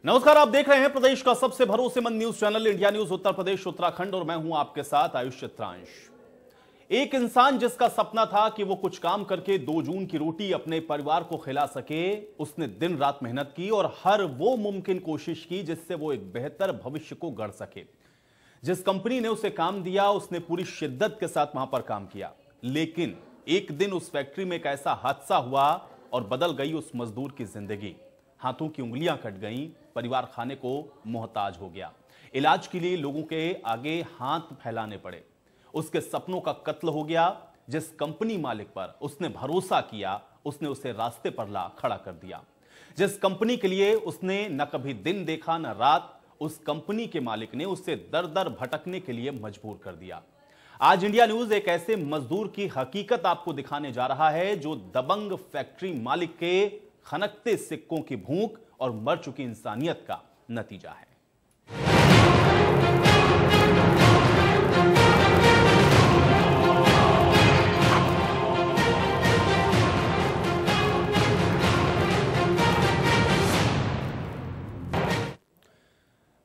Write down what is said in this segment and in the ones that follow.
नमस्कार, आप देख रहे हैं प्रदेश का सबसे भरोसेमंद news channel India news Uttar Pradesh Uttarakhand और मैं हूं आपके साथ आयुष चित्रांश। एक इंसान जिसका सपना था कि वो कुछ काम करके 2 जून की रोटी अपने परिवार को खिला सके, उसने दिन रात मेहनत की और हर वो मुमकिन कोशिश की जिससे वो एक बेहतर भविष्य को गढ़ सके। जिस कंपनी ने उसे काम दिया उसने पूरी शिद्दत के साथ वहां पर काम किया, लेकिन एक दिन उस फैक्ट्री में एक ऐसा हादसा हुआ और बदल गई उस मजदूर की जिंदगी। हाथों की उंगलियां कट गईं, परिवार खाने को मोहताज हो गया, इलाज के लिए लोगों के आगे हाथ फैलाने पड़े। उसके सपनों का कत्ल हो गया। जिस कंपनी मालिक पर उसने भरोसा किया उसने उसे रास्ते पर ला खड़ा कर दिया। जिस कंपनी के लिए उसने न कभी दिन देखा न रात, उस कंपनी के मालिक ने उसे दर दर भटकने के लिए मजबूर कर दिया। आज इंडिया न्यूज एक ऐसे मजदूर की हकीकत आपको दिखाने जा रहा है जो दबंग फैक्ट्री मालिक के खनकते सिक्कों की भूख और मर चुकी इंसानियत का नतीजा है।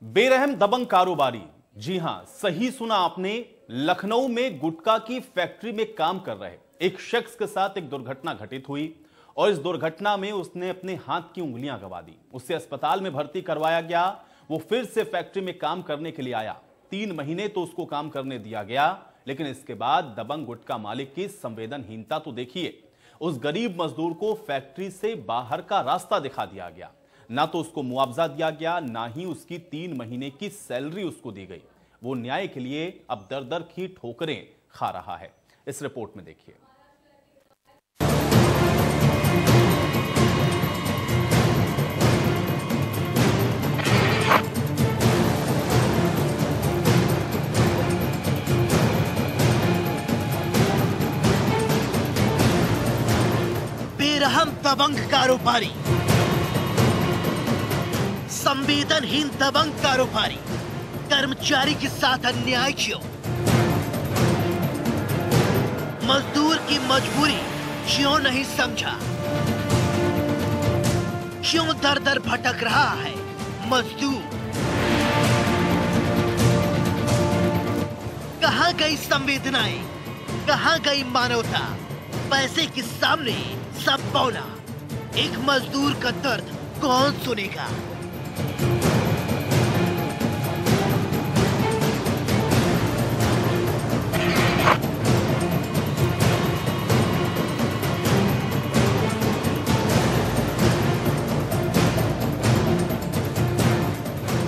बेरहम दबंग कारोबारी, जी हां, सही सुना आपने। लखनऊ में गुटखा की फैक्ट्री में काम कर रहे एक शख्स के साथ एक दुर्घटना घटित हुई और इस दुर्घटना में उसने अपने हाथ की उंगलियां गंवा दी। उसे अस्पताल में भर्ती करवाया गया। वो फिर से फैक्ट्री में काम करने के लिए आया। 3 महीने तो उसको काम करने दिया गया, लेकिन इसके बाद दबंग गुटखा मालिक की संवेदनहीनता तो देखिए। उस गरीब मजदूर को फैक्ट्री से बाहर का रास्ता दिखा दिया गया। ना तो उसको मुआवजा दिया गया, ना ही उसकी 3 महीने की सैलरी उसको दी गई। वो न्याय के लिए अब दर दर की ठोकरें खा रहा है। इस रिपोर्ट में देखिए। बेरहम दबंग कारोबारी, संवेदनहीन दबंग कारोबारी, कर्मचारी के साथ अन्याय क्यों? मजदूर की मजबूरी क्यों नहीं समझा? क्यों दर दर भटक रहा है मजदूर? कहां गई संवेदनाएं, कहां गई मानवता? पैसे के सामने सब बौना। एक मजदूर का दर्द कौन सुनेगा?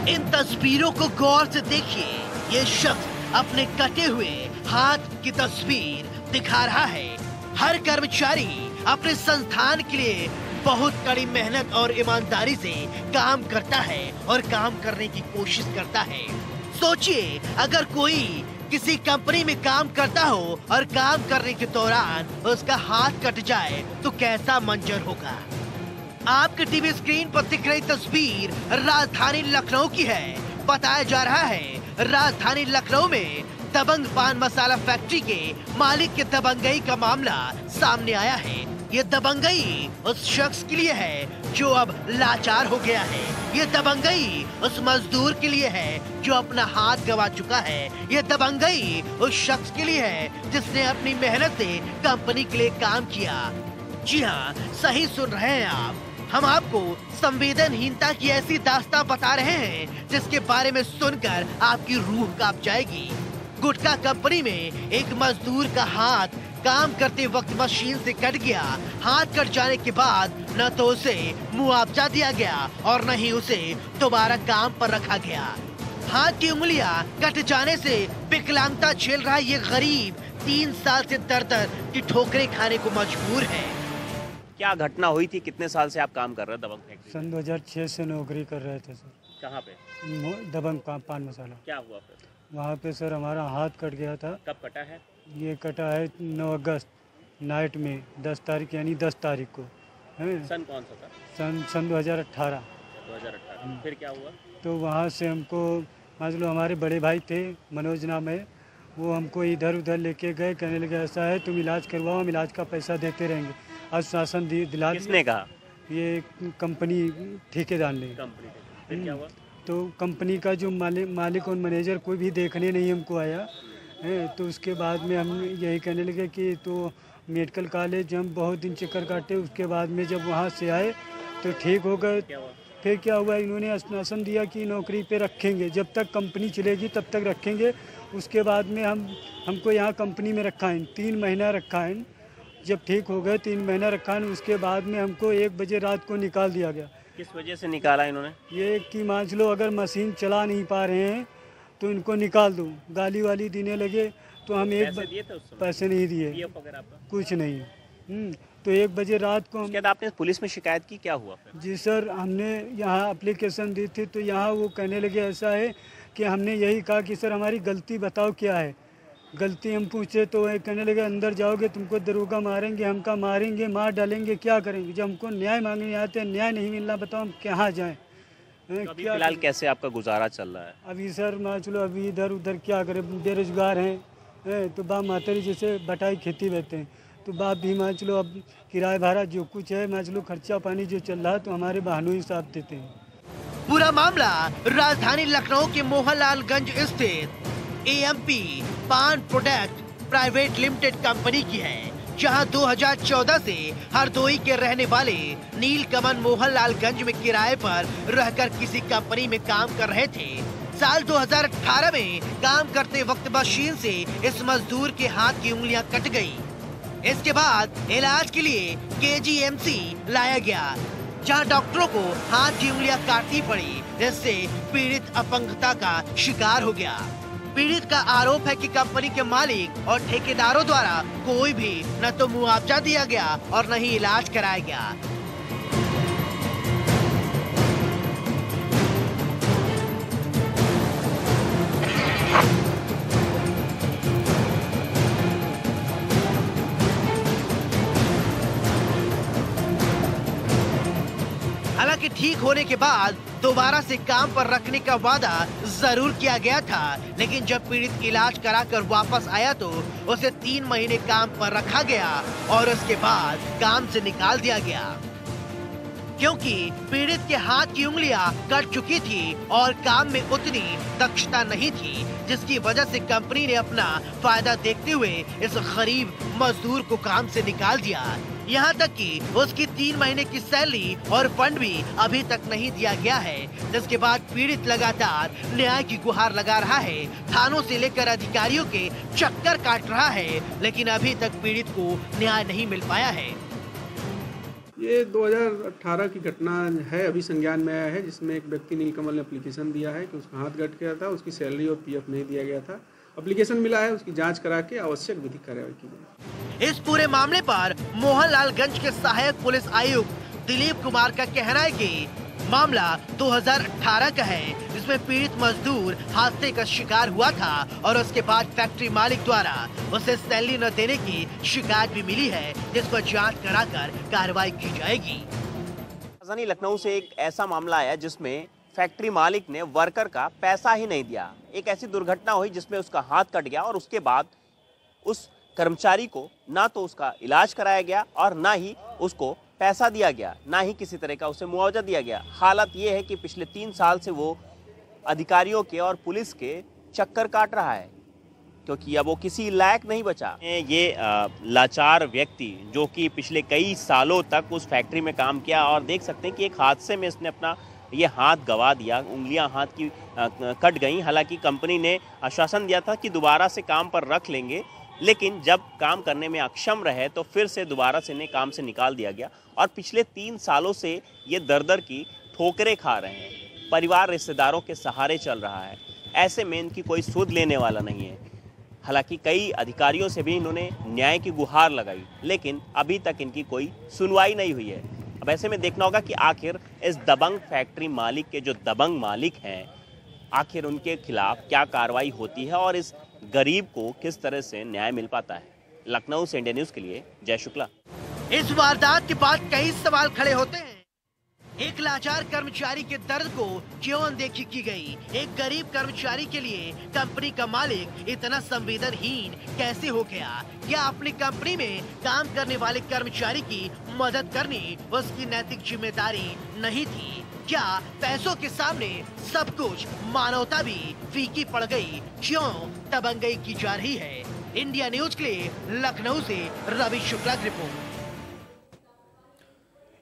इन तस्वीरों को गौर से देखिए। ये शख्स अपने कटे हुए हाथ की तस्वीर दिखा रहा है। हर कर्मचारी अपने संस्थान के लिए बहुत कड़ी मेहनत और ईमानदारी से काम करता है और काम करने की कोशिश करता है। सोचिए, अगर कोई किसी कंपनी में काम करता हो और काम करने के दौरान उसका हाथ कट जाए तो कैसा मंजर होगा। आपके टीवी स्क्रीन पर दिख रही तस्वीर राजधानी लखनऊ की है। बताया जा रहा है राजधानी लखनऊ में दबंग पान मसाला फैक्ट्री के मालिक के दबंगई का मामला सामने आया है। ये दबंगई उस शख्स के लिए है जो अब लाचार हो गया है। ये दबंगई उस मजदूर के लिए है जो अपना हाथ गंवा चुका है। ये दबंगई उस शख्स के लिए है जिसने अपनी मेहनत से कंपनी के लिए काम किया। जी हाँ, सही सुन रहे हैं आप। हम आपको संवेदनहीनता की ऐसी दास्तां बता रहे हैं जिसके बारे में सुनकर आपकी रूह कांप जाएगी। गुटखा कंपनी में एक मजदूर का हाथ काम करते वक्त मशीन से कट गया। हाथ कट जाने के बाद न तो उसे मुआवजा दिया गया और न ही उसे दोबारा काम पर रखा गया। हाथ की उंगलियां कट जाने से विकलांगता झेल रहा ये गरीब 3 साल से दर दर की ठोकरें खाने को मजबूर है। क्या घटना हुई थी? कितने साल से आप काम कर रहे हैं दबंग फैक्ट्री? सन 2006 से नौकरी कर रहे थे सर। कहाँ पे? दबंग पान मसाला। क्या हुआ फिर? वहाँ पे सर हमारा हाथ कट गया था। कब कटा है? ये कटा है 9 अगस्त नाइट में 10 तारीख यानी 10 तारीख को है। सन कौन सा था? सन 2018। 2018। फिर क्या हुआ? तो वहाँ से हमको मान लो हमारे बड़े भाई थे, मनोज नाम है, वो हमको इधर उधर लेके गए। कहने लगे ऐसा है तुम इलाज करवाओ, हम इलाज का पैसा देते रहेंगे। आश्वासन दिला। किसने कहा? ये कंपनी ठेकेदार ने। फिर क्या हुआ? तो कंपनी का जो मालिक और मैनेजर कोई भी देखने नहीं हमको आया है। तो उसके बाद में हम यही कहने लगे कि तो मेडिकल कॉलेज हम बहुत दिन चक्कर काटे, उसके बाद में जब वहाँ से आए तो ठीक हो गए। क्या हुआ? फिर क्या हुआ, इन्होंने आश्वासन दिया कि नौकरी पे रखेंगे, जब तक कंपनी चलेगी तब तक रखेंगे। उसके बाद में हमको यहाँ कंपनी में रखा है, 3 महीना रखा है। जब ठीक हो गए 3 महीना रखा है, उसके बाद में हमको 1 बजे रात को निकाल दिया गया। किस वजह से निकाला इन्होंने? ये कि मान लो अगर मशीन चला नहीं पा रहे हैं तो इनको निकाल दो, गाली वाली देने लगे। तो हम पैसे दिए थे उस समय? पैसे नहीं दिए, पीएफ वगैरह आपका? कुछ नहीं। तो 1 बजे रात को हम, उसके बाद आपने पुलिस में शिकायत की, क्या हुआ फिर? जी सर, हमने यहाँ एप्लीकेशन दी थी। तो यहाँ वो कहने लगे ऐसा है कि हमने यही कहा कि सर हमारी गलती बताओ क्या है। गलती हम पूछे तो वह कहने लगे अंदर जाओगे तुमको दरोगा मारेंगे, हमका मारेंगे, मार डालेंगे, क्या करेंगे। जब हमको न्याय मांगने आते हैं, न्याय नहीं मिलना, बताओ हम कहाँ जाएँ। तो अभी फिलहाल कैसे आपका गुजारा चल रहा है? अभी सर मान चलो अभी इधर उधर क्या करें, बेरोजगार हैं। तो बाप मातारी जैसे बटाई खेती बहते हैं, तो बाप भी मान चलो अब किराया भाड़ा जो कुछ है, मान चलो खर्चा पानी जो चल रहा है तो हमारे बहनों ही साथ देते हैं। पूरा मामला राजधानी लखनऊ के मोहनलालगंज स्थित एएमपी पान प्रोडक्ट प्राइवेट लिमिटेड कंपनी की है, जहां 2014 से हरदोई के रहने वाले नीलकमल मोहनलालगंज में किराए पर रहकर किसी कंपनी में काम कर रहे थे। साल 2018 में काम करते वक्त मशीन से इस मजदूर के हाथ की उंगलियां कट गई। इसके बाद इलाज के लिए केजीएमसी लाया गया, जहां डॉक्टरों को हाथ की उंगलियां काटनी पड़ी, जिससे पीड़ित अपंगता का शिकार हो गया। पीड़ित का आरोप है कि कंपनी के मालिक और ठेकेदारों द्वारा कोई भी न तो मुआवजा दिया गया और न ही इलाज कराया गया। हालांकि ठीक होने के बाद दोबारा से काम पर रखने का वादा जरूर किया गया था, लेकिन जब पीड़ित इलाज कराकर वापस आया तो उसे 3 महीने काम पर रखा गया और उसके बाद काम से निकाल दिया गया, क्योंकि पीड़ित के हाथ की उंगलियां कट चुकी थी और काम में उतनी दक्षता नहीं थी, जिसकी वजह से कंपनी ने अपना फायदा देखते हुए इस गरीब मजदूर को काम से निकाल दिया। यहाँ तक कि उसकी 3 महीने की सैलरी और फंड भी अभी तक नहीं दिया गया है, जिसके बाद पीड़ित लगातार न्याय की गुहार लगा रहा है। थानों से लेकर अधिकारियों के चक्कर काट रहा है, लेकिन अभी तक पीड़ित को न्याय नहीं मिल पाया है। ये 2018 की घटना है, अभी संज्ञान में आया है, जिसमें एक व्यक्ति नीलकमल ने एप्लीकेशन दिया है कि उसका हाथ कट गया था, उसकी सैलरी और पीएफ नहीं दिया गया था। एप्लीकेशन मिला है, उसकी जांच करा के आवश्यक विधिक कार्रवाई की जाए। इस पूरे मामले पर मोहनलालगंज के सहायक पुलिस आयुक्त दिलीप कुमार का कहना है कि मामला 2018 का है, जिसमें पीड़ित मजदूर हादसे का शिकार हुआ था और उसके बाद फैक्ट्री मालिक द्वारा उसे सैलरी न देने की शिकायत भी मिली है, जिस पर जांच कराकर कार्रवाई की जाएगी। राजधानी लखनऊ से एक ऐसा मामला आया जिसमें फैक्ट्री मालिक ने वर्कर का पैसा ही नहीं दिया। एक ऐसी दुर्घटना हुई जिसमें उसका हाथ कट गया और उसके बाद उस कर्मचारी को ना तो उसका इलाज कराया गया और ना ही उसको पैसा दिया गया, ना ही किसी तरह का उसे मुआवजा दिया गया। हालत ये है कि पिछले 3 साल से वो अधिकारियों के और पुलिस के चक्कर काट रहा है, क्योंकि अब वो किसी लायक नहीं बचा। ये लाचार व्यक्ति जो कि पिछले कई सालों तक उस फैक्ट्री में काम किया और देख सकते हैं कि एक हादसे में इसने अपना ये हाथ गंवा दिया, उंगलियां हाथ की कट गई। हालांकि कंपनी ने आश्वासन दिया था कि दोबारा से काम पर रख लेंगे, लेकिन जब काम करने में अक्षम रहे तो फिर से दोबारा से इन्हें काम से निकाल दिया गया और पिछले 3 सालों से ये दर की ठोकरें खा रहे हैं। परिवार रिश्तेदारों के सहारे चल रहा है, ऐसे में इनकी कोई सुध लेने वाला नहीं है। हालांकि कई अधिकारियों से भी इन्होंने न्याय की गुहार लगाई, लेकिन अभी तक इनकी कोई सुनवाई नहीं हुई है। अब ऐसे में देखना होगा कि आखिर इस दबंग फैक्ट्री मालिक के जो दबंग मालिक हैं, आखिर उनके खिलाफ क्या कार्रवाई होती है और इस गरीब को किस तरह से न्याय मिल पाता है। लखनऊ से इंडिया न्यूज के लिए जय शुक्ला। इस वारदात के बाद कई सवाल खड़े होते हैं। एक लाचार कर्मचारी के दर्द को क्यों अनदेखी की गई? एक गरीब कर्मचारी के लिए कंपनी का मालिक इतना संवेदनहीन कैसे हो गया? क्या अपनी कंपनी में काम करने वाले कर्मचारी की मदद करनी उसकी नैतिक जिम्मेदारी नहीं थी? क्या पैसों के सामने सब कुछ मानवता भी फीकी पड़ गई? क्यों दबंगई की जा रही है? इंडिया न्यूज के लिए लखनऊ से रवि शुक्ला की रिपोर्ट।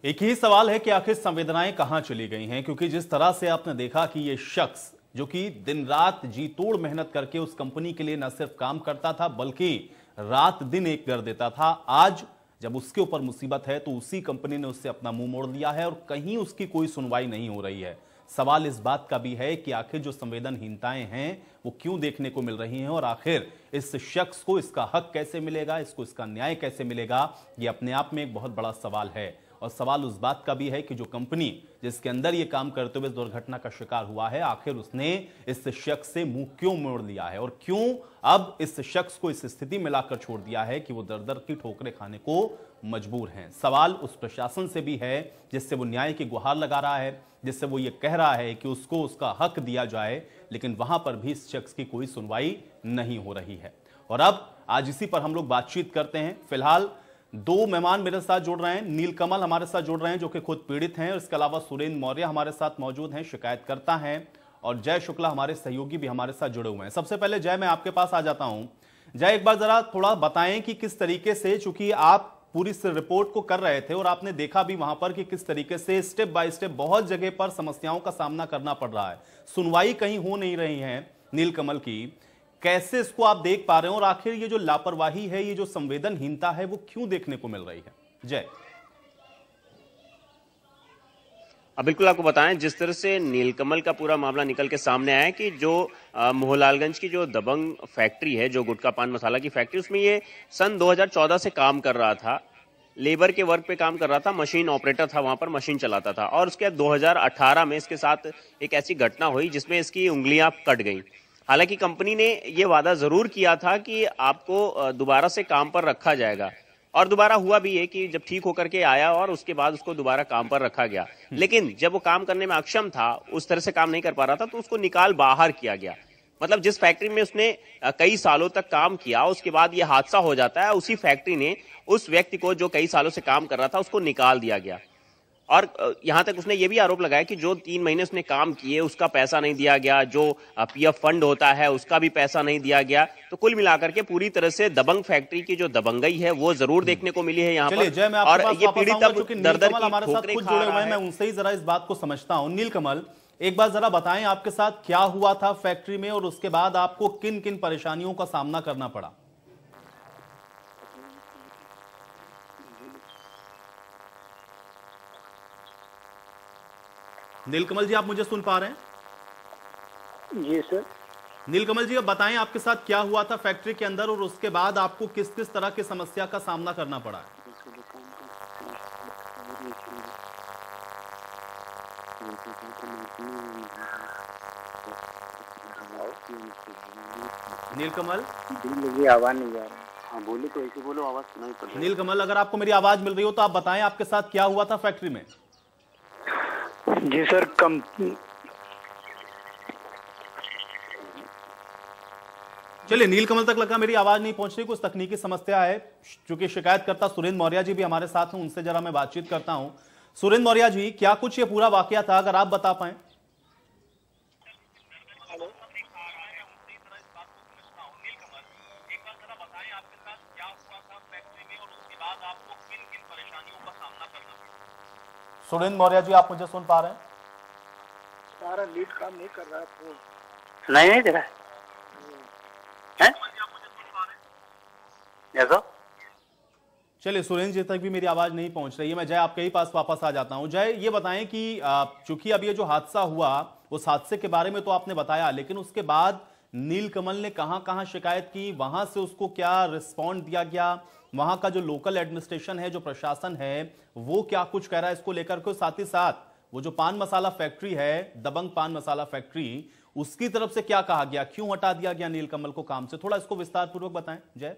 एक ही सवाल है कि आखिर संवेदनाएं कहां चली गई हैं, क्योंकि जिस तरह से आपने देखा कि ये शख्स जो कि दिन रात जी तोड़ मेहनत करके उस कंपनी के लिए न सिर्फ काम करता था बल्कि रात दिन एक कर देता था, आज जब उसके ऊपर मुसीबत है तो उसी कंपनी ने उससे अपना मुंह मोड़ दिया है और कहीं उसकी कोई सुनवाई नहीं हो रही है। सवाल इस बात का भी है कि आखिर जो संवेदनहीनताएं हैं वो क्यों देखने को मिल रही हैं और आखिर इस शख्स को इसका हक कैसे मिलेगा, इसको इसका न्याय कैसे मिलेगा, ये अपने आप में एक बहुत बड़ा सवाल है। और सवाल उस बात का भी है कि जो कंपनी जिसके अंदर ये काम करते हुए दुर्घटना का शिकार हुआ है, आखिर उसने इस शख्स से मुंह क्यों मोड़ लिया है और क्यों अब इस शख्स को इस स्थिति में लाकर छोड़ दिया है कि वो दर दर की ठोकरें खाने को मजबूर हैं। सवाल उस प्रशासन से भी है जिससे वो न्याय की गुहार लगा रहा है, जिससे वो ये कह रहा है कि उसको उसका हक दिया जाए, लेकिन वहां पर भी इस शख्स की कोई सुनवाई नहीं हो रही है। और अब आज इसी पर हम लोग बातचीत करते हैं। फिलहाल दो मेहमान मेरे साथ जुड़ रहे हैं। नीलकमल हमारे साथ जुड़ रहे हैं जो कि खुद पीड़ित हैं, और इसके अलावा सुरेंद्र मौर्य हमारे साथ मौजूद हैं, शिकायतकर्ता हैं, और जय शुक्ला हमारे सहयोगी भी हमारे साथ जुड़े हुए हैं। सबसे पहले जय, मैं आपके पास आ जाता हूं। जय, एक बार जरा थोड़ा बताएं कि किस तरीके से, चूंकि आप पूरी इस रिपोर्ट को कर रहे थे और आपने देखा भी वहां पर कि किस तरीके से स्टेप बाय स्टेप बहुत जगह पर समस्याओं का सामना करना पड़ रहा है, सुनवाई कहीं हो नहीं रही है नीलकमल की, कैसे इसको आप देख पा रहे हैं और आखिर ये जो लापरवाही है, ये जो संवेदनहीनता है, वो क्यों देखने को मिल रही है? जय। अब बिल्कुल आपको बताएं, जिस तरह से नीलकमल का पूरा मामला निकल के सामने आया है कि जो मोहनलालगंज की जो दबंग फैक्ट्री है, जो गुटखा पान मसाला की फैक्ट्री, उसमें ये सन 2014 से काम कर रहा था, लेबर के वर्क पे काम कर रहा था, मशीन ऑपरेटर था, वहां पर मशीन चलाता था। और उसके 2018 में इसके साथ एक ऐसी घटना हुई जिसमें इसकी उंगलियां कट गई। हालांकि कंपनी ने ये वादा जरूर किया था कि आपको दोबारा से काम पर रखा जाएगा, और दोबारा हुआ भी है कि जब ठीक होकर के आया और उसके बाद उसको दोबारा काम पर रखा गया। लेकिन जब वो काम करने में अक्षम था, उस तरह से काम नहीं कर पा रहा था, तो उसको निकाल बाहर किया गया। मतलब जिस फैक्ट्री में उसने कई सालों तक काम किया, उसके बाद ये हादसा हो जाता है, उसी फैक्ट्री ने उस व्यक्ति को जो कई सालों से काम कर रहा था उसको निकाल दिया गया। और यहां तक उसने ये भी आरोप लगाया कि जो 3 महीने उसने काम किए उसका पैसा नहीं दिया गया, जो पीएफ फंड होता है उसका भी पैसा नहीं दिया गया। तो कुल मिलाकर के पूरी तरह से दबंग फैक्ट्री की जो दबंगई है वो जरूर देखने को मिली है यहाँ पर। जय, मैं और ये पीड़ित अब दर-दर की हमारे साथ खुद जुड़े हुए हैं, मैं उनसे ही जरा इस बात को समझता हूं। नीलकमल, एक बार जरा बताएं आपके साथ क्या हुआ था फैक्ट्री में और उसके बाद आपको किन किन परेशानियों का सामना करना पड़ा? नीलकमल जी, आप मुझे सुन पा रहे हैं? जी सर। नीलकमल जी, अब बताएं आपके साथ क्या हुआ था फैक्ट्री के अंदर और उसके बाद आपको किस किस तरह की समस्या का सामना करना पड़ा है? नीलकमल, मुझे आवाज नहीं आ रहा। हाँ बोले तो ऐसे बोलो, आवाज सुनाई पड़ रही है। नीलकमल, अगर आपको मेरी आवाज मिल रही हो तो आप बताएं आपके साथ क्या हुआ था फैक्ट्री में? जी सर, चलिए, नीलकमल तक लगा मेरी आवाज नहीं पहुंच रही, कुछ तकनीकी समस्या है। चूंकि शिकायतकर्ता सुरेंद्र मौर्य जी भी हमारे साथ हैं, उनसे जरा मैं बातचीत करता हूं। सुरेंद्र मौर्य जी, क्या कुछ ये पूरा वाकया था, अगर आप बता पाएं? सुरेंद्र मौर्य जी, आप मुझे सुन पा रहे हैं? सारा लीड काम नहीं कर रहा है, फोन नहीं दे रहा है। चलिए, सुरेंद्र जी तक भी मेरी आवाज नहीं पहुंच रही है। मैं जय आपके ही पास वापस आ जाता हूं। जय, ये बताएं कि चूंकि अब ये जो हादसा हुआ, उस हादसे के बारे में तो आपने बताया, लेकिन उसके बाद नीलकमल ने कहां शिकायत की, वहां से उसको क्या रिस्पॉन्ड दिया गया, वहां का जो लोकल एडमिनिस्ट्रेशन है, जो प्रशासन है, वो क्या कुछ कह रहा है इसको लेकर के, साथ ही साथ वो जो पान मसाला फैक्ट्री है, दबंग पान मसाला फैक्ट्री, उसकी तरफ से क्या कहा गया, क्यों हटा दिया गया नीलकमल को काम से? थोड़ा इसको विस्तार पूर्वक बताएं जय।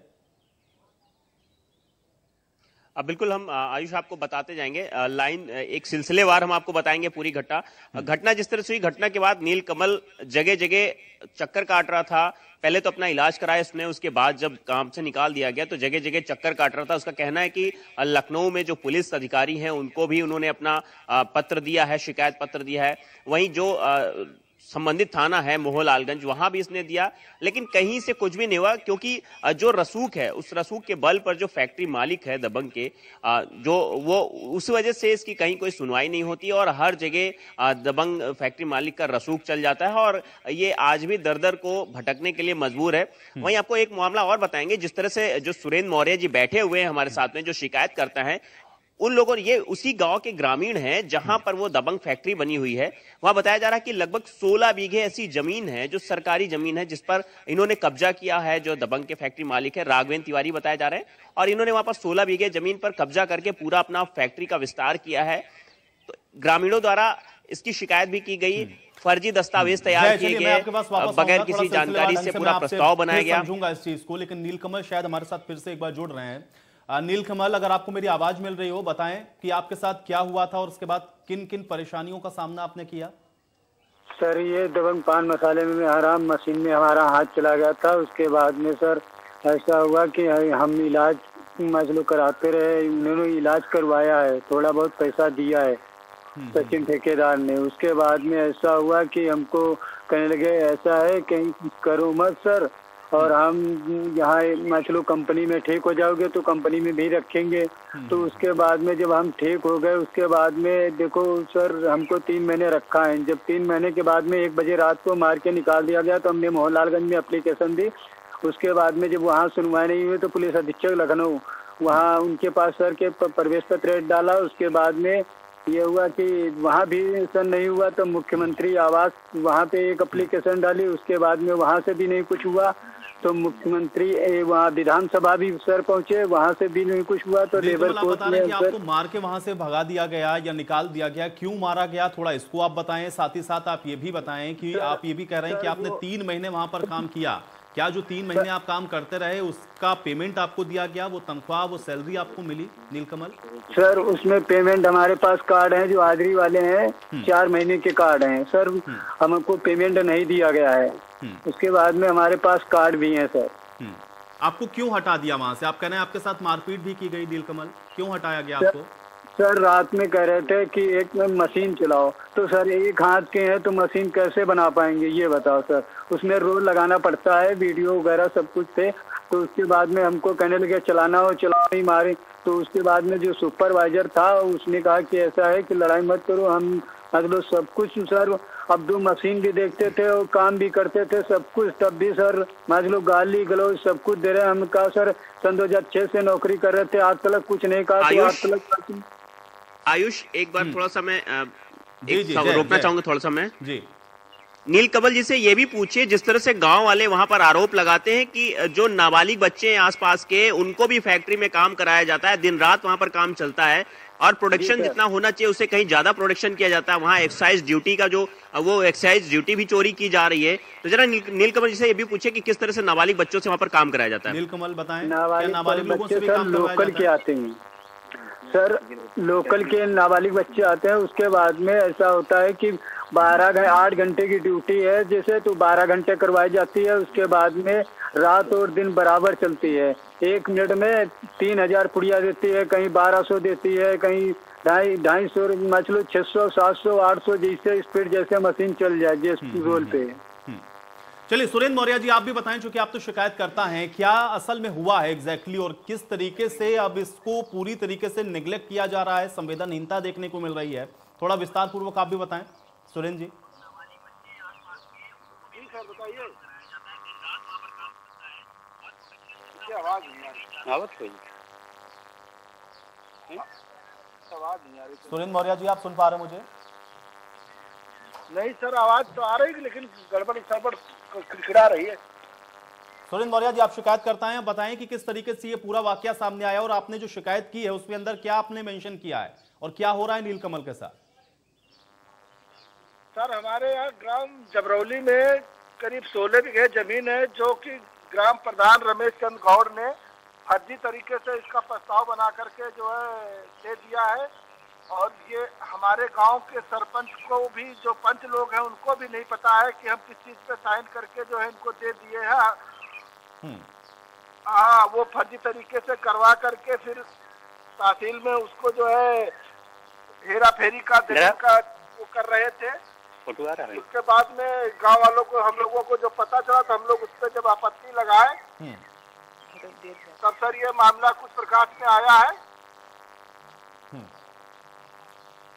अब बिल्कुल हम आयुष आपको बताते जाएंगे लाइन एक सिलसिलेवार हम आपको बताएंगे पूरी घटना जिस तरह से हुई। घटना के बाद नीलकमल जगह जगह चक्कर काट रहा था। पहले तो अपना इलाज कराया उसने, उसके बाद जब काम से निकाल दिया गया तो जगह जगह चक्कर काट रहा था। उसका कहना है कि लखनऊ में जो पुलिस अधिकारी हैं उनको भी उन्होंने अपना पत्र दिया है, शिकायत पत्र दिया है। वहीं जो संबंधित थाना है मोहनलालगंज, वहां भी इसने दिया, लेकिन कहीं से कुछ भी नहीं हुआ, क्योंकि जो रसूख है उस रसूख के बल पर जो फैक्ट्री मालिक है दबंग के, जो वो उस वजह से इसकी कहीं कोई सुनवाई नहीं होती और हर जगह दबंग फैक्ट्री मालिक का रसूख चल जाता है और ये आज भी दर दर को भटकने के लिए मजबूर है। वहीं आपको एक मामला और बताएंगे, जिस तरह से जो सुरेंद्र मौर्य जी बैठे हुए हैं हमारे साथ में, जो शिकायत करता है उन लोगों, ये उसी गांव के ग्रामीण हैं जहां पर वो दबंग फैक्ट्री बनी हुई है। वहां बताया जा रहा है कि लगभग 16 बीघे ऐसी जमीन है जो सरकारी जमीन है जिस पर इन्होंने कब्जा किया है। जो दबंग के फैक्ट्री मालिक है राघवेंद्र तिवारी बताया जा रहे हैं, और इन्होंने वहां पर 16 बीघे जमीन पर कब्जा करके पूरा अपना फैक्ट्री का विस्तार किया है। तो ग्रामीणों द्वारा इसकी शिकायत भी की गई, फर्जी दस्तावेज तैयार किए गए, बगैर किसी जानकारी से पूरा प्रस्ताव बनाया गया। समझूंगा इस चीज को, लेकिन नीलकमल शायद हमारे साथ फिर से एक बार जुड़ रहे हैं। नीलकमल, अगर आपको मेरी आवाज मिल रही हो, बताएं कि आपके साथ क्या हुआ था और उसके बाद किन किन परेशानियों का सामना आपने किया। सर ये दबंग पान मसाले में हराम मशीन में हमारा हाथ चला गया था। उसके बाद में सर ऐसा हुआ कि हम इलाज मजलू कराते रहे, उन्होंने इलाज करवाया है, थोड़ा बहुत पैसा दिया है सचिन ठेकेदार ने। उसके बाद में ऐसा हुआ कि हमको कहने लगे ऐसा है कहीं करो मत सर, और हम यहाँ मछलू कंपनी में ठीक हो जाओगे तो कंपनी में भी रखेंगे। तो उसके बाद में जब हम ठीक हो गए, उसके बाद में देखो सर हमको 3 महीने रखा है। जब 3 महीने के बाद में 1 बजे रात को मार के निकाल दिया गया तो हमने मोहनलालगंज में एप्लीकेशन दी। उसके बाद में जब वहाँ सुनवाई नहीं हुई तो पुलिस अधीक्षक लखनऊ वहाँ उनके पास सर के प्रवेश पत्र डाला। उसके बाद में ये हुआ कि वहाँ भी सर नहीं हुआ तो मुख्यमंत्री आवास वहाँ पे एक एप्लीकेशन डाली। उसके बाद में वहाँ से भी नहीं कुछ हुआ तो मुख्यमंत्री वहाँ विधानसभा भी सर पहुँचे, वहाँ से भी नहीं कुछ हुआ तो लेबर कोर्ट में आपको मार के वहाँ से भगा दिया गया या निकाल दिया गया, क्यों मारा गया, थोड़ा इसको आप बताएं। साथ ही साथ आप ये भी बताएं कि आप ये भी कह रहे हैं कि आपने 3 महीने वहाँ पर काम किया, क्या जो 3 महीने आप काम करते रहे उसका पेमेंट आपको दिया गया, वो तनख्वाह वो सैलरी आपको मिली नीलकमल? सर उसमें पेमेंट हमारे पास कार्ड हैं जो हाजिरी वाले हैं, 4 महीने के कार्ड हैं सर, हमको पेमेंट नहीं दिया गया है। उसके बाद में हमारे पास कार्ड भी हैं सर। आपको क्यों हटा दिया वहां से? आप कह रहे हैं आपके साथ मारपीट भी की गई नीलकमल, क्यों हटाया गया आपको? सर रात में कह रहे थे कि एक मशीन चलाओ, तो सर एक हाथ के हैं तो मशीन कैसे बना पाएंगे ये बताओ सर। उसमें रोल लगाना पड़ता है, वीडियो वगैरह सब कुछ थे। तो उसके बाद में हमको कहने लगे चलाना हो, चलाओ नहीं मारे। तो उसके बाद में जो सुपरवाइजर था उसने कहा कि ऐसा है कि लड़ाई मत करो, हम मतलब सब कुछ सर अब 2 मशीन भी देखते थे और काम भी करते थे सब कुछ, तब भी सर मान लो गाली गलौज सब कुछ दे रहे। हम कहा सर सन 2006 से नौकरी कर रहे थे, आज तक कुछ नहीं कहा। तो आज तक आयुष एक बार थोड़ा सा मैं रोकना चाहूंगा थोड़ा सा मैं जी। नीलकमल जी से ये भी पूछिए, जिस तरह से गांव वाले वहां पर आरोप लगाते हैं कि जो नाबालिग बच्चे हैं आसपास के उनको भी फैक्ट्री में काम कराया जाता है, दिन रात वहां पर काम चलता है और प्रोडक्शन जितना होना चाहिए उससे कहीं ज्यादा प्रोडक्शन किया जाता है। वहां एक्साइज ड्यूटी का जो वो एक्साइज ड्यूटी भी चोरी की जा रही है। तो जरा नीलकमल जी से ये भी पूछिए कि किस तरह से नाबालिग बच्चों से वहां पर काम कराया जाता है। नीलकमल बताएं, नाबालिग लोगों से भी काम लोकल के आते हैं सर, लोकल के नाबालिग बच्चे आते हैं। उसके बाद में ऐसा होता है कि 8 घंटे की ड्यूटी है जैसे, तो 12 घंटे करवाई जाती है। उसके बाद में रात और दिन बराबर चलती है। 1 मिनट में 3000 पुड़िया देती है, कहीं 1200 देती है, कहीं 250 मतलब 600 700 800 जैसे स्पीड जैसे मशीन चल जाए जिस रोल पे। चलिए सुरेंद्र मौर्य जी आप भी बताएं, चूंकि आप तो शिकायत करता हैं, क्या असल में हुआ है एग्जैक्टली और किस तरीके से अब इसको पूरी तरीके से निगलेक्ट किया जा रहा है, संवेदनहीनता देखने को मिल रही है, थोड़ा विस्तार पूर्वक आप भी बताएं सुरेंद्र जी। सुरेंद्र मौर्य जी आप सुन पा रहे हैं मुझे? नहीं सर आवाज तो आ रही है लेकिन गड़बड़ खिड़खिड़ा रही है। सुरेंद्र मौर्य जी आप शिकायत करता हैं, बताएं कि किस तरीके से ये पूरा वाकया सामने आया और आपने जो शिकायत की है उसमें अंदर क्या आपने मेंशन किया है और क्या हो रहा है नीलकमल के साथ? सर हमारे यहाँ ग्राम जबरौली में करीब 16 बीघे जमीन है जो कि ग्राम प्रधान रमेश चंद्र गौड़ ने फर्जी तरीके से इसका प्रस्ताव बना करके जो है दे दिया है। और ये हमारे गांव के सरपंच को भी, जो पंच लोग हैं, उनको भी नहीं पता है कि हम किस चीज पे साइन करके जो है इनको दे दिए हैं। हाँ, वो फर्जी तरीके से करवा करके फिर तहसील में उसको जो है हेरा फेरी का देने का वो कर रहे थे। उसके बाद में गांव वालों को, हम लोगों को जो पता चला तो हम लोग उस पर जब आपत्ति लगाए तब सर ये मामला कुछ प्रकाश में आया है।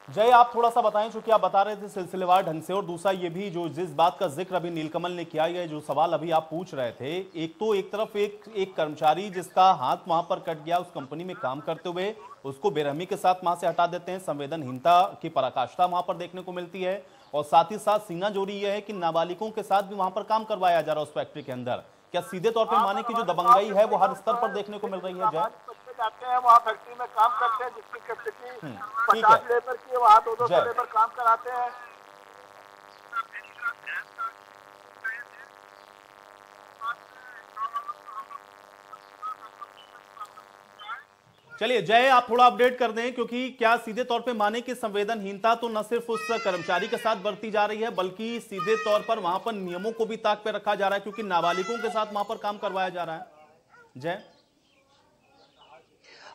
जय, आप थोड़ा सा बताएं, चूंकि आप बता रहे थे सिलसिलेवार ढंग से, और दूसरा ये भी जो जिस बात का जिक्र अभी नीलकमल ने किया, है जो सवाल अभी आप पूछ रहे थे, एक तो एक तरफ एक कर्मचारी जिसका हाथ वहां पर कट गया उस कंपनी में काम करते हुए, उसको बेरहमी के साथ वहां से हटा देते हैं, संवेदनहीनता की पराकाष्ठा वहां पर देखने को मिलती है, और साथ ही साथ सीना जोड़ी यह है कि नाबालिगों के साथ भी वहां पर काम करवाया जा रहा है उस फैक्ट्री के अंदर। क्या सीधे तौर पर माने की जो दबंगई है वो हर स्तर पर देखने को मिल रही है? जय, जाते हैं वहाँ फैक्ट्री में काम करते हैं, जिसकी कैपेसिटी 50 लेबर की, वहाँ 200 लेबर काम कराते हैं। चलिए जय, आप थोड़ा अपडेट कर दें, क्योंकि क्या सीधे तौर पे माने कि संवेदनहीनता तो न सिर्फ उस कर्मचारी के साथ बरती जा रही है, बल्कि सीधे तौर पर वहां पर नियमों को भी ताक पे रखा जा रहा है, क्योंकि नाबालिगों के साथ वहां पर काम करवाया जा रहा है? जय,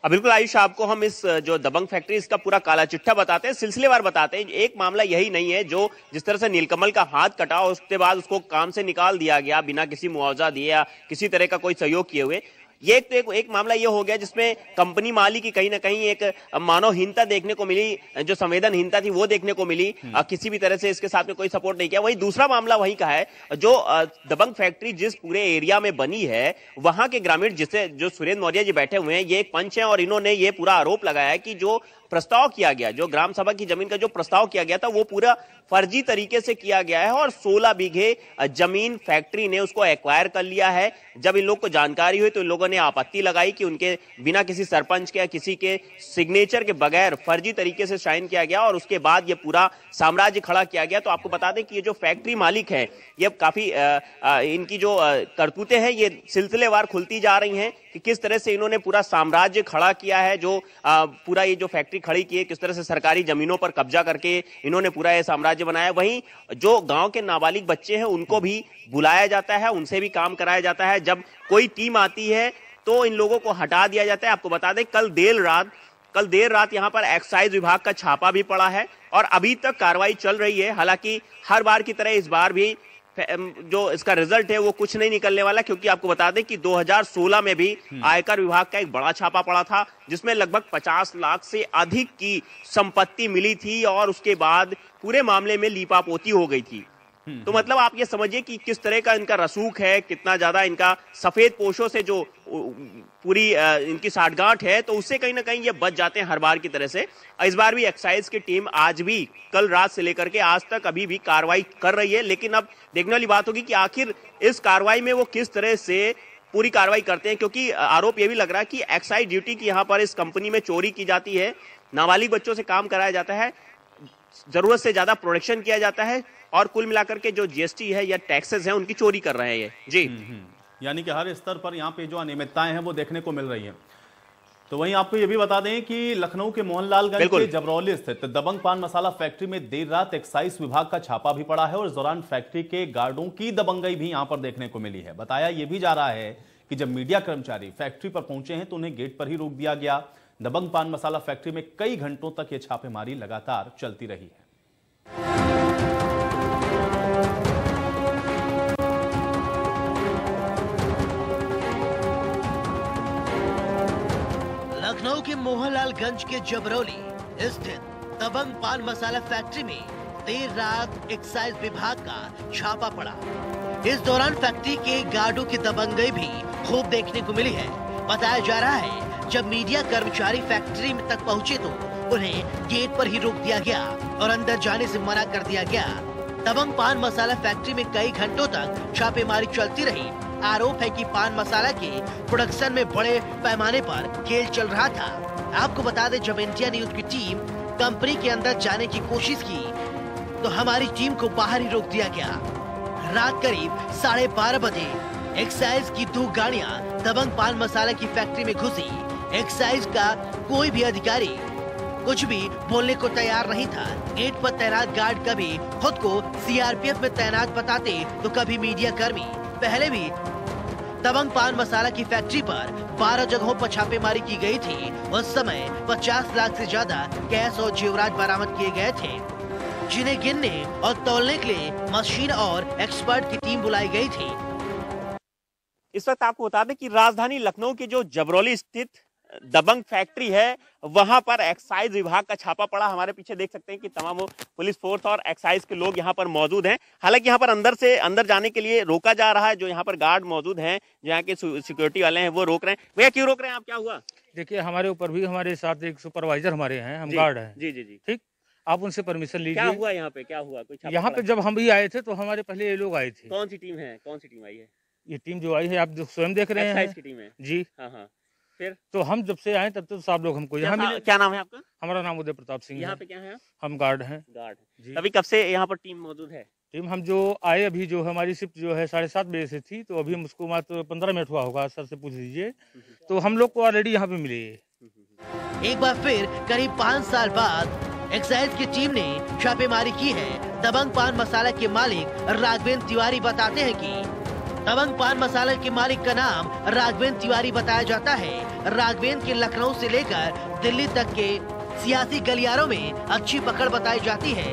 बिल्कुल आयुष, आपको हम इस जो दबंग फैक्ट्री इसका पूरा काला चिट्ठा बताते हैं, सिलसिलेवार बताते हैं। एक मामला यही नहीं है जो जिस तरह से नीलकमल का हाथ कटा, उसके बाद उसको काम से निकाल दिया गया बिना किसी मुआवजा दिए या किसी तरह का कोई सहयोग किए हुए। ये तो एक मामला ये हो गया जिसमें कंपनी मालिक की कहीं ना कहीं एक मानवहीनता देखने को मिली, जो संवेदनहीनता थी वो देखने को मिली, किसी भी तरह से इसके साथ में कोई सपोर्ट नहीं किया। वही दूसरा मामला वही का है, जो दबंग फैक्ट्री जिस पूरे एरिया में बनी है, वहां के ग्रामीण, जिसे जो सुरेंद्र मौर्य जी बैठे हुए हैं, ये एक पंच हैं और इन्होंने ये पूरा आरोप लगाया है कि जो प्रस्ताव किया गया, जो ग्राम सभा की जमीन का जो प्रस्ताव किया गया था, वो पूरा फर्जी तरीके से किया गया है और 16 बीघे जमीन फैक्ट्री ने उसको एक्वायर कर लिया है। जब इन लोग को जानकारी हुई तो इन लोगों ने आपत्ति लगाई कि उनके बिना किसी सरपंच के या किसी के सिग्नेचर के बगैर फर्जी तरीके से साइन किया गया और उसके बाद ये पूरा साम्राज्य खड़ा किया गया। तो आपको बता दें कि ये जो फैक्ट्री मालिक है, ये काफी इनकी जो करतूतें हैं ये सिलसिलेवार खुलती जा रही हैं कि किस तरह से इन्होंने पूरा साम्राज्य खड़ा किया है, जो पूरा ये जो फैक्ट्री खड़ी की है, किस तरह से सरकारी जमीनों पर कब्जा करके इन्होंने पूरा ये साम्राज्य बनाया। वहीं जो गांव के नाबालिग बच्चे हैं उनको भी बुलाया जाता है, उनसे भी काम कराया जाता है। जब कोई टीम आती है तो इन लोगों को हटा दिया जाता है। आपको बता दें कल देर रात यहाँ पर एक्साइज विभाग का छापा भी पड़ा है और अभी तक कार्रवाई चल रही है। हालांकि हर बार की तरह इस बार भी जो इसका रिजल्ट है वो कुछ नहीं निकलने वाला, क्योंकि आपको बता दें कि 2016 में भी आयकर विभाग का एक बड़ा छापा पड़ा था जिसमें लगभग 50 लाख से अधिक की संपत्ति मिली थी और उसके बाद पूरे मामले में लीपापोती हो गई थी। तो मतलब आप ये समझिए कि किस तरह का इनका रसूख है, कितना ज्यादा इनका सफेद पोशों से जो पूरी इनकी साठगांठ है, तो उससे कहीं ना कहीं ये बच जाते हैं हर बार की तरह से। इस बार भी एक्साइज की टीम आज भी, कल रात से लेकर के आज तक अभी भी कार्रवाई कर रही है। लेकिन अब देखने वाली बात होगी कि आखिर इस कार्रवाई में वो किस तरह से पूरी कार्रवाई करते हैं, क्योंकि आरोप ये भी लग रहा है कि एक्साइज ड्यूटी की यहाँ पर इस कंपनी में चोरी की जाती है, नाबालिग बच्चों से काम कराया जाता है, जरूरत से ज्यादा प्रोडक्शन किया जाता है और कुल मिलाकर के जो जीएसटी है या टैक्सेस हैं उनकी चोरी कर रहे हैं ये। जी, यानी कि हर स्तर पर यहाँ पे जो अनियमितताएं हैं वो देखने को मिल रही हैं। तो वहीं आपको ये भी बता दें कि लखनऊ के मोहनलालगंज के जबरौली स्थित दबंग पान मसाला फैक्ट्री में देर रात एक्साइज विभाग का छापा भी पड़ा है और इस दौरान फैक्ट्री के गार्डों की दबंगई भी यहां पर देखने को मिली है। बताया यह भी जा रहा है कि जब मीडिया कर्मचारी फैक्ट्री पर पहुंचे हैं तो उन्हें गेट पर ही रोक दिया गया। दबंग पान मसाला फैक्ट्री में कई घंटों तक यह छापेमारी लगातार चलती रही है। लखनऊ के मोहनलालगंज के जबरौली स्थित दबंग पान मसाला फैक्ट्री में देर रात एक्साइज विभाग का छापा पड़ा। इस दौरान फैक्ट्री के गार्डों की दबंगई भी खूब देखने को मिली है। बताया जा रहा है जब मीडिया कर्मचारी फैक्ट्री में तक पहुंचे तो उन्हें गेट पर ही रोक दिया गया और अंदर जाने से मना कर दिया गया। दबंग पान मसाला फैक्ट्री में कई घंटों तक छापेमारी चलती रही। आरोप है कि पान मसाला के प्रोडक्शन में बड़े पैमाने पर खेल चल रहा था। आपको बता दें जब इंडिया न्यूज की टीम कंपनी के अंदर जाने की कोशिश की तो हमारी टीम को बाहर ही रोक दिया गया। रात करीब 12:30 बजे एक्साइज की 2 गाड़ियां दबंग पान मसाला की फैक्ट्री में घुसी एक्साइज का कोई भी अधिकारी कुछ भी बोलने को तैयार नहीं था। गेट पर तैनात गार्ड कभी खुद को सीआरपीएफ में तैनात बताते तो कभी मीडिया कर्मी। पहले भी दबंग पान मसाला की फैक्ट्री पर 12 जगहों पर छापेमारी की गई थी। उस समय 50 लाख से ज्यादा कैश और जेवरात बरामद किए गए थे, जिन्हें गिनने और तौलने के लिए मशीन और एक्सपर्ट की टीम बुलाई गई थी। इस वक्त आपको बता दें कि राजधानी लखनऊ के जो जबरौली स्थित दबंग फैक्ट्री है वहां पर एक्साइज विभाग का छापा पड़ा। हमारे पीछे देख सकते हैं कि तमाम पुलिस फोर्स और एक्साइज के लोग यहां पर मौजूद हैं। हालांकि यहां पर अंदर जाने के लिए रोका जा रहा है। जो यहां पर गार्ड मौजूद हैं, यहाँ के सिक्योरिटी वाले हैं, वो रोक रहे हैं। भैया क्यों रोक रहे हैं आप, क्या हुआ? देखिए, हमारे ऊपर भी हमारे साथ एक सुपरवाइजर हमारे हैं, हम गार्ड हैं। जी जी जी, ठीक, आप उनसे परमिशन लीजिए। क्या हुआ यहाँ पे, क्या हुआ? कुछ यहाँ पे जब हम भी आए थे तो हमारे पहले ये लोग आए थे। कौन सी टीम है, कौन सी टीम आई है? ये टीम जो आई है आप स्वयं देख रहे हैं की टीम है जी। हाँ हाँ, फिर तो हम जब से आए तब तो सब लोग हमको यहाँ मिले। क्या नाम है आपका? हमारा नाम उदय प्रताप सिंह है। यहाँ पे क्या है? हम गार्ड हैं। गार्ड जी। अभी कब से यहाँ पर टीम मौजूद है? टीम हम जो आए अभी, जो हमारी शिफ्ट जो है 7:30 बजे से थी, तो अभी हम उसको मात्र 15 मिनट हुआ होगा, सर से पूछ लीजिए। तो हम लोग को ऑलरेडी यहाँ पे मिले। एक बार फिर करीब 5 साल बाद एक्साइज की टीम ने छापेमारी की है। दबंग पान मसाला के मालिक राघवेंद्र तिवारी बताते हैं कि दबंग पान मसाला के मालिक का नाम राघवेंद्र तिवारी बताया जाता है। राघवेंद्र के लखनऊ से लेकर दिल्ली तक के सियासी गलियारों में अच्छी पकड़ बताई जाती है।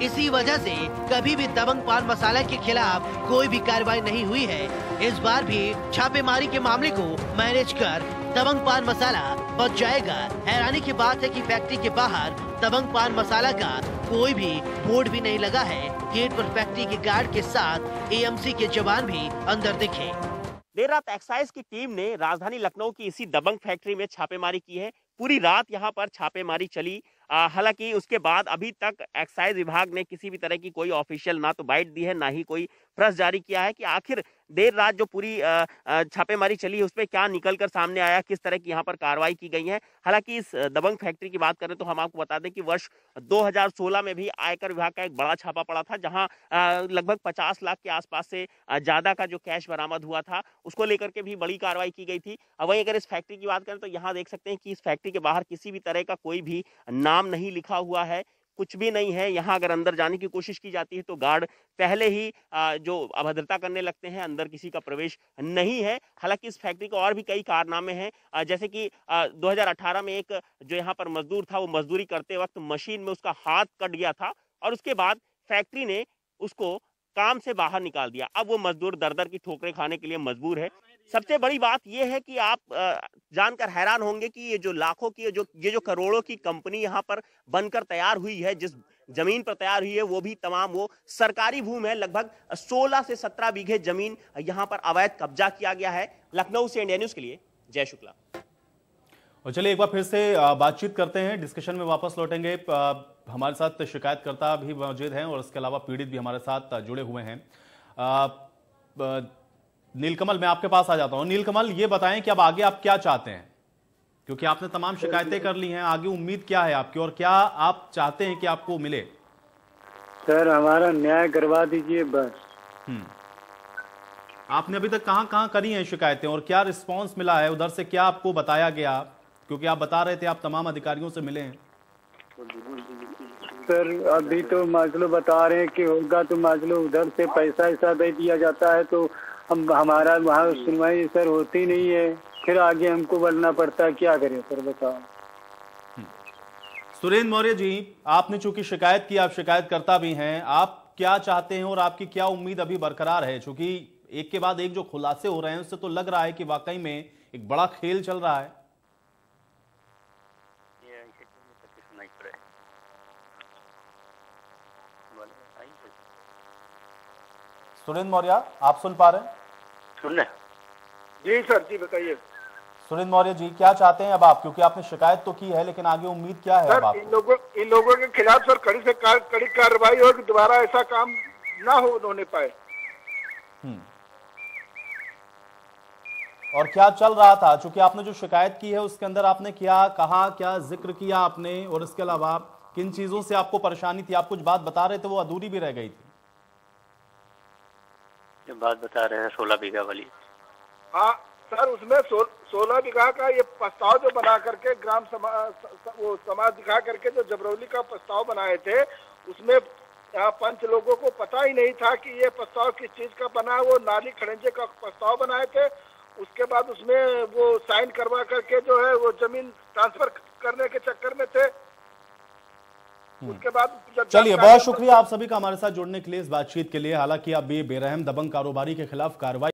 इसी वजह से कभी भी दबंग पान मसाला के खिलाफ कोई भी कार्रवाई नहीं हुई है। इस बार भी छापेमारी के मामले को मैनेज कर दबंग पान मसाला बच जाएगा। हैरानी की बात है कि फैक्ट्री के बाहर दबंग पान मसाला का कोई भी बोर्ड भी नहीं लगा है। गेट पर फैक्ट्री के गार्ड के साथ एएमसी के जवान भी अंदर दिखे। देर रात एक्साइज की टीम ने राजधानी लखनऊ की इसी दबंग फैक्ट्री में छापेमारी की है। पूरी रात यहां पर छापेमारी चली। हालांकि उसके बाद अभी तक एक्साइज विभाग ने किसी भी तरह की कोई ऑफिशियल ना तो बाइट दी है, ना ही कोई प्रेस जारी किया है कि आखिर देर रात जो पूरी छापेमारी चली है उसमें क्या निकलकर सामने आया, किस तरह की यहाँ पर कार्रवाई की गई है। हालांकि इस दबंग फैक्ट्री की बात करें तो हम आपको बता दें कि वर्ष 2016 में भी आयकर विभाग का एक बड़ा छापा पड़ा था, जहां लगभग 50 लाख के आसपास से ज्यादा का जो कैश बरामद हुआ था, उसको लेकर के भी बड़ी कार्रवाई की गई थी। वहीं अगर इस फैक्ट्री की बात करें तो यहाँ देख सकते हैं कि इस फैक्ट्री के बाहर किसी भी तरह का कोई भी नाम नहीं लिखा हुआ है, कुछ भी नहीं है। यहाँ अगर अंदर जाने की कोशिश की जाती है तो गार्ड पहले ही जो अभद्रता करने लगते हैं, अंदर किसी का प्रवेश नहीं है। हालांकि इस फैक्ट्री को और भी कई कारनामे हैं, जैसे कि 2018 में एक जो यहाँ पर मजदूर था, वो मजदूरी करते वक्त मशीन में उसका हाथ कट गया था और उसके बाद फैक्ट्री ने उसको काम से बाहर निकाल दिया। अब वो मजदूर दर-दर की ठोकरें खाने के लिए मजबूर है। सबसे बड़ी बात यह है कि आप जानकर हैरान होंगे कि ये जो लाखों की ये जो करोड़ों की कंपनी यहाँ पर बनकर तैयार हुई है, जिस जमीन पर तैयार हुई है वो भी तमाम वो सरकारी भूमि है। लगभग 16 से 17 बीघे जमीन यहाँ पर अवैध कब्जा किया गया है। लखनऊ से इंडिया न्यूज के लिए जय शुक्ला। और चलिए एक बार फिर से बातचीत करते हैं, डिस्कशन में वापस लौटेंगे। हमारे साथ शिकायतकर्ता भी मौजूद हैं और इसके अलावा पीड़ित भी हमारे साथ जुड़े हुए हैं। नीलकमल, मैं आपके पास आ जाता हूं। नीलकमल, ये बताएं कि अब आगे आप क्या चाहते हैं, क्योंकि आपने तमाम शिकायतें कर ली हैं। आगे उम्मीद क्या है आपकी और क्या आप चाहते हैं कि आपको मिले? सर, हमारा न्याय करवा दीजिए बस। आपने अभी तक कहां करी हैं शिकायतें और क्या रिस्पांस मिला है उधर से? क्या आपको बताया गया? क्योंकि आप बता रहे थे आप तमाम अधिकारियों से मिले हैं। सर, अभी तो माजलो बता रहे हैं कि होगा, तो माजलो उधर से पैसा ऐसा दे दिया जाता है तो हमारा वहाँ सुनवाई सर होती नहीं है, फिर आगे हमको बढ़ना पड़ता है। क्या करें सर, बताओ। सुरेंद्र मौर्य जी, आपने चूंकि शिकायत की, आप शिकायतकर्ता भी हैं, आप क्या चाहते हैं और आपकी क्या उम्मीद अभी बरकरार है? चूंकि एक के बाद एक जो खुलासे हो रहे हैं उससे तो लग रहा है कि वाकई में एक बड़ा खेल चल रहा है। सुरेंद्र मौर्य, आप सुन पा रहे हैं? सुन रहे? जी सर, जी बताइए। सुरेंद्र मौर्य जी, क्या चाहते हैं अब आप? क्योंकि आपने शिकायत तो की है, लेकिन आगे उम्मीद क्या है अब आप? इन लोगों के खिलाफ सर कड़ी से कड़ी कार्रवाई हो कि दोबारा ऐसा काम ना होने पाए। और क्या चल रहा था? चूंकि आपने जो शिकायत की है उसके अंदर आपने क्या कहा, क्या जिक्र किया आपने, और इसके अलावा किन चीजों से आपको परेशानी थी? आप कुछ बात बता रहे थे, वो अधूरी भी रह गई थी। जो बात बता रहे हैं 16 बीघा वाली। हाँ सर उसमें 16 बीघा का ये प्रस्ताव जो बना करके ग्राम वो समाज दिखा करके जो जबरौली का प्रस्ताव बनाए थे, उसमें यहाँ पंच लोगों को पता ही नहीं था कि ये प्रस्ताव किस चीज का बना। वो नाली खड़ंजे का प्रस्ताव बनाए थे, उसके बाद उसमें वो साइन करवा करके जो है वो जमीन ट्रांसफर करने के चक्कर में थे। उसके बाद चलिए, बहुत शुक्रिया आप सभी का हमारे साथ जुड़ने के लिए, इस बातचीत के लिए। हालांकि अब ये बेरहम दबंग कारोबारी के खिलाफ कार्रवाई